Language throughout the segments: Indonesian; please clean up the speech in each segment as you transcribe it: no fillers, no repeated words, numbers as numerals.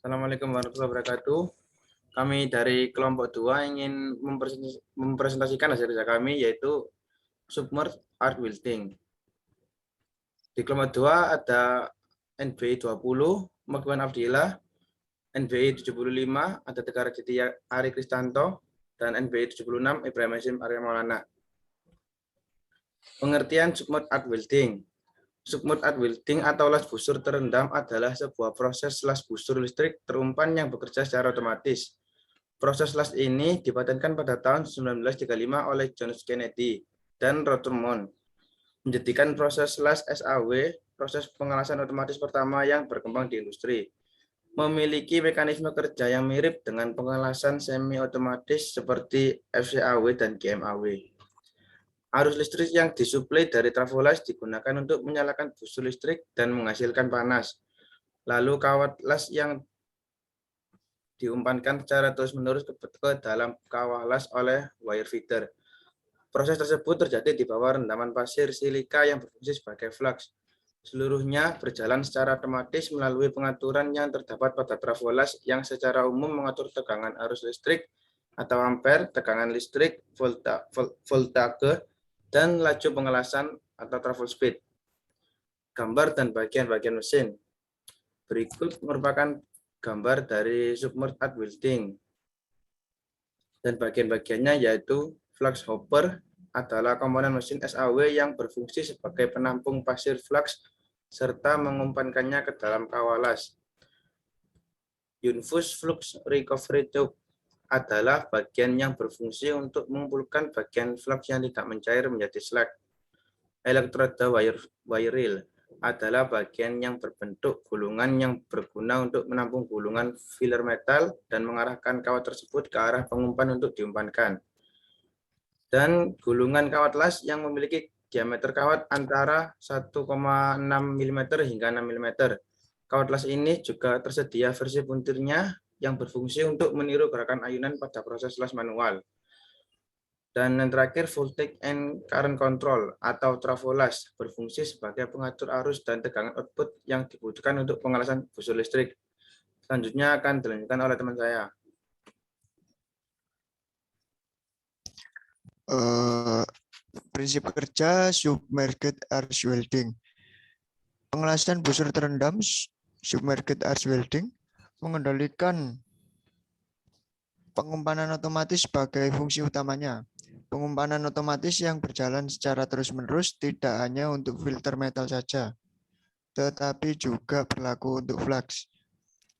Assalamualaikum warahmatullahi wabarakatuh. Kami dari kelompok 2 ingin mempresentasikan hasil kerja kami yaitu submerged art building. Di kelompok 2 ada NBI 20, Magwan Abdillah, NBI 75, ada Tegar Aditya Ari Kristanto, dan NBI 76, Ibrahim Hasyim Arya Maulana. Pengertian submerged art building. Submerged art building atau las busur terendam adalah sebuah proses las busur listrik terumpan yang bekerja secara otomatis. Proses las ini dipatenkan pada tahun 1935 oleh John F. Kennedy dan Rothmund, menjadikan proses las SAW proses pengelasan otomatis pertama yang berkembang di industri. Memiliki mekanisme kerja yang mirip dengan pengelasan semi otomatis seperti FCAW dan GMAW. Arus listrik yang disuplai dari trafolas digunakan untuk menyalakan busur listrik dan menghasilkan panas. Lalu kawat las yang diumpankan secara terus-menerus ke dalam kawah las oleh wire feeder. Proses tersebut terjadi di bawah rendaman pasir silika yang berfungsi sebagai flux. Seluruhnya berjalan secara otomatis melalui pengaturan yang terdapat pada trafolas yang secara umum mengatur tegangan arus listrik atau ampere, tegangan listrik, voltage, dan laju pengelasan atau travel speed. Gambar dan bagian-bagian mesin. Berikut merupakan gambar dari submerged art building. Dan bagian-bagiannya yaitu flux hopper adalah komponen mesin SAW yang berfungsi sebagai penampung pasir flux serta mengumpankannya ke dalam kawah las. Infused flux recovery tube adalah bagian yang berfungsi untuk mengumpulkan bagian flux yang tidak mencair menjadi slag. Elektroda wire reel adalah bagian yang berbentuk gulungan yang berguna untuk menampung gulungan filler metal dan mengarahkan kawat tersebut ke arah pengumpan untuk diumpankan. Dan gulungan kawat las yang memiliki diameter kawat antara 1,6 mm hingga 6 mm. Kawat las ini juga tersedia versi puntirnya yang berfungsi untuk meniru gerakan ayunan pada proses las manual. Dan yang terakhir, voltage and current control atau trafolas berfungsi sebagai pengatur arus dan tegangan output yang dibutuhkan untuk pengelasan busur listrik. Selanjutnya akan dilanjutkan oleh teman saya. Prinsip kerja submerged arch welding. Pengelasan busur terendam submerged arch welding mengendalikan pengumpanan otomatis sebagai fungsi utamanya. Pengumpanan otomatis yang berjalan secara terus-menerus tidak hanya untuk filter metal saja, tetapi juga berlaku untuk flux.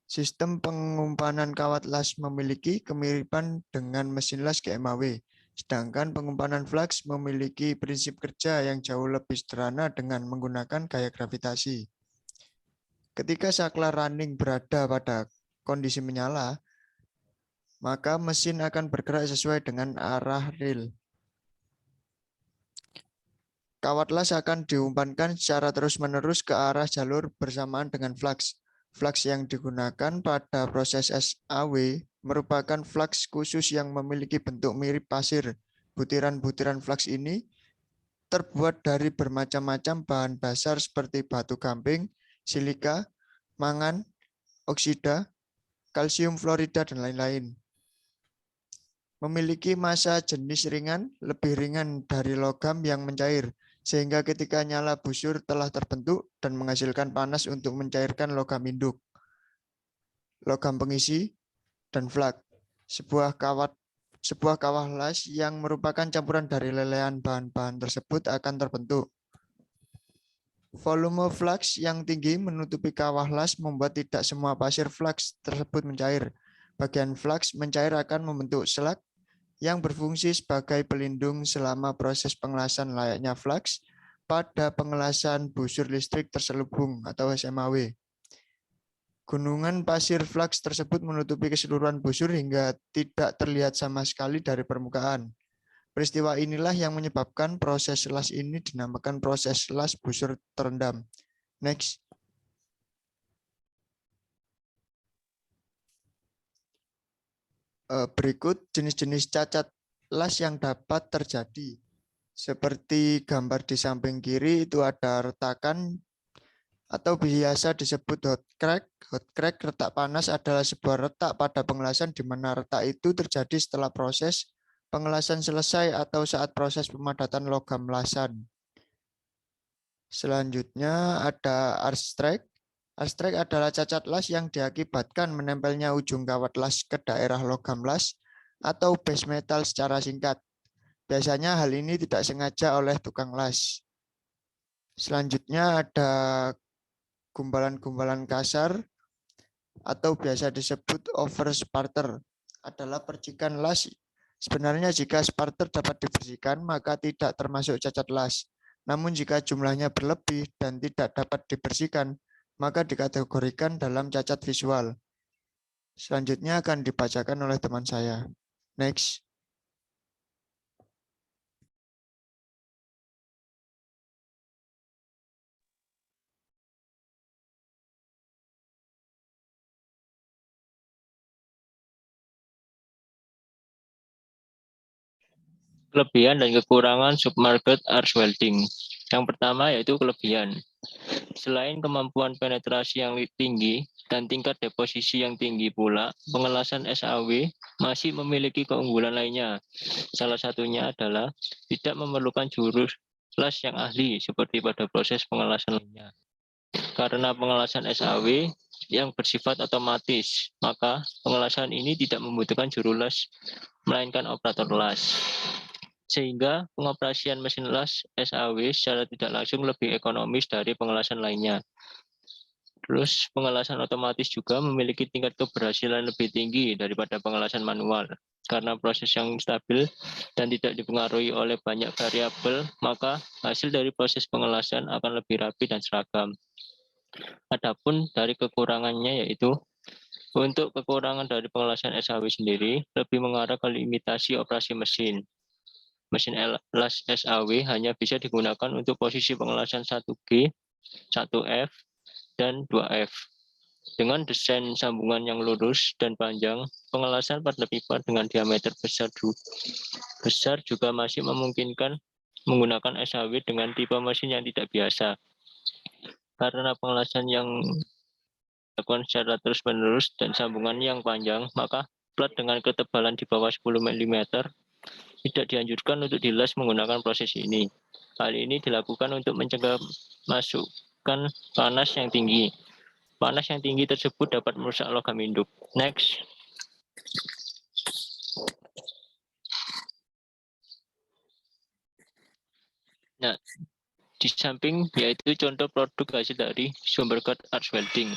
Sistem pengumpanan kawat las memiliki kemiripan dengan mesin las GMAW, sedangkan pengumpanan flux memiliki prinsip kerja yang jauh lebih sederhana dengan menggunakan gaya gravitasi. Ketika saklar running berada pada kondisi menyala, maka mesin akan bergerak sesuai dengan arah reel. Kawat las akan diumpankan secara terus-menerus ke arah jalur bersamaan dengan flux. Flux yang digunakan pada proses SAW merupakan flux khusus yang memiliki bentuk mirip pasir. Butiran-butiran flux ini terbuat dari bermacam-macam bahan dasar seperti batu gamping, silika, mangan, oksida, kalsium fluorida, dan lain-lain. Memiliki massa jenis ringan, lebih ringan dari logam yang mencair, sehingga ketika nyala busur telah terbentuk dan menghasilkan panas untuk mencairkan logam induk, logam pengisi, dan flak. Sebuah kawah las yang merupakan campuran dari lelehan bahan-bahan tersebut akan terbentuk. Volume flux yang tinggi menutupi kawah las membuat tidak semua pasir flux tersebut mencair. Bagian flux mencair akan membentuk slag yang berfungsi sebagai pelindung selama proses pengelasan layaknya flux pada pengelasan busur listrik terselubung atau SMAW. Gunungan pasir flux tersebut menutupi keseluruhan busur hingga tidak terlihat sama sekali dari permukaan. Peristiwa inilah yang menyebabkan proses las ini dinamakan proses las busur terendam. Next. Berikut jenis-jenis cacat las yang dapat terjadi. Seperti gambar di samping kiri itu ada retakan atau biasa disebut hot crack. Hot crack, retak panas, adalah sebuah retak pada pengelasan di mana retak itu terjadi setelah proses pengelasan selesai atau saat proses pemadatan logam lasan. Selanjutnya ada arc strike. Arc strike adalah cacat las yang diakibatkan menempelnya ujung kawat las ke daerah logam las atau base metal secara singkat. Biasanya hal ini tidak sengaja oleh tukang las. Selanjutnya ada gumpalan-gumpalan kasar atau biasa disebut oversparter, adalah percikan las. Sebenarnya jika sparter dapat dibersihkan maka tidak termasuk cacat las. Namun jika jumlahnya berlebih dan tidak dapat dibersihkan maka dikategorikan dalam cacat visual. Selanjutnya akan dibacakan oleh teman saya. Next. Kelebihan dan kekurangan submarket arch welding. Yang pertama yaitu kelebihan. Selain kemampuan penetrasi yang tinggi dan tingkat deposisi yang tinggi pula, pengelasan SAW masih memiliki keunggulan lainnya. Salah satunya adalah tidak memerlukan juru las yang ahli seperti pada proses pengelasan lainnya. Karena pengelasan SAW yang bersifat otomatis, maka pengelasan ini tidak membutuhkan juru las, melainkan operator las. Sehingga pengoperasian mesin las SAW secara tidak langsung lebih ekonomis dari pengelasan lainnya. Terus pengelasan otomatis juga memiliki tingkat keberhasilan lebih tinggi daripada pengelasan manual. Karena proses yang stabil dan tidak dipengaruhi oleh banyak variabel, maka hasil dari proses pengelasan akan lebih rapi dan seragam. Adapun dari kekurangannya yaitu untuk kekurangan dari pengelasan SAW sendiri lebih mengarah ke limitasi operasi mesin. Mesin las SAW hanya bisa digunakan untuk posisi pengelasan 1G, 1F, dan 2F. Dengan desain sambungan yang lurus dan panjang, pengelasan pada pipa dengan diameter besar juga masih memungkinkan menggunakan SAW dengan tipe mesin yang tidak biasa. Karena pengelasan yang dilakukan secara terus-menerus dan sambungan yang panjang, maka plat dengan ketebalan di bawah 10 mm tidak dianjurkan untuk dilas menggunakan proses ini. Hal ini dilakukan untuk mencegah masukkan panas yang tinggi. Panas yang tinggi tersebut dapat merusak logam induk. Next. Nah, di samping yaitu contoh produk hasil dari Schlumberger arch welding.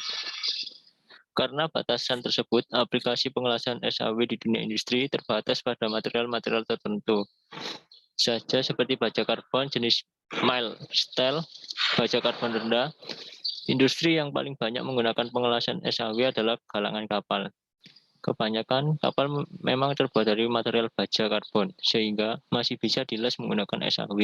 Karena batasan tersebut, aplikasi pengelasan SAW di dunia industri terbatas pada material-material tertentu. Saja seperti baja karbon jenis mild steel, baja karbon rendah. Industri yang paling banyak menggunakan pengelasan SAW adalah galangan kapal. Kebanyakan kapal memang terbuat dari material baja karbon, sehingga masih bisa dilas menggunakan SAW.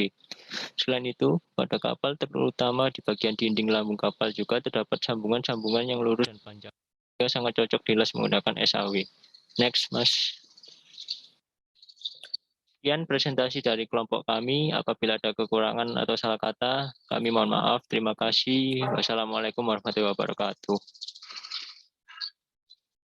Selain itu, pada kapal terutama di bagian dinding lambung kapal juga terdapat sambungan-sambungan yang lurus dan panjang. Sangat cocok dilas menggunakan SAW. Next, Mas. Sekian presentasi dari kelompok kami. Apabila ada kekurangan atau salah kata, kami mohon maaf. Terima kasih. Wassalamualaikum warahmatullahi wabarakatuh.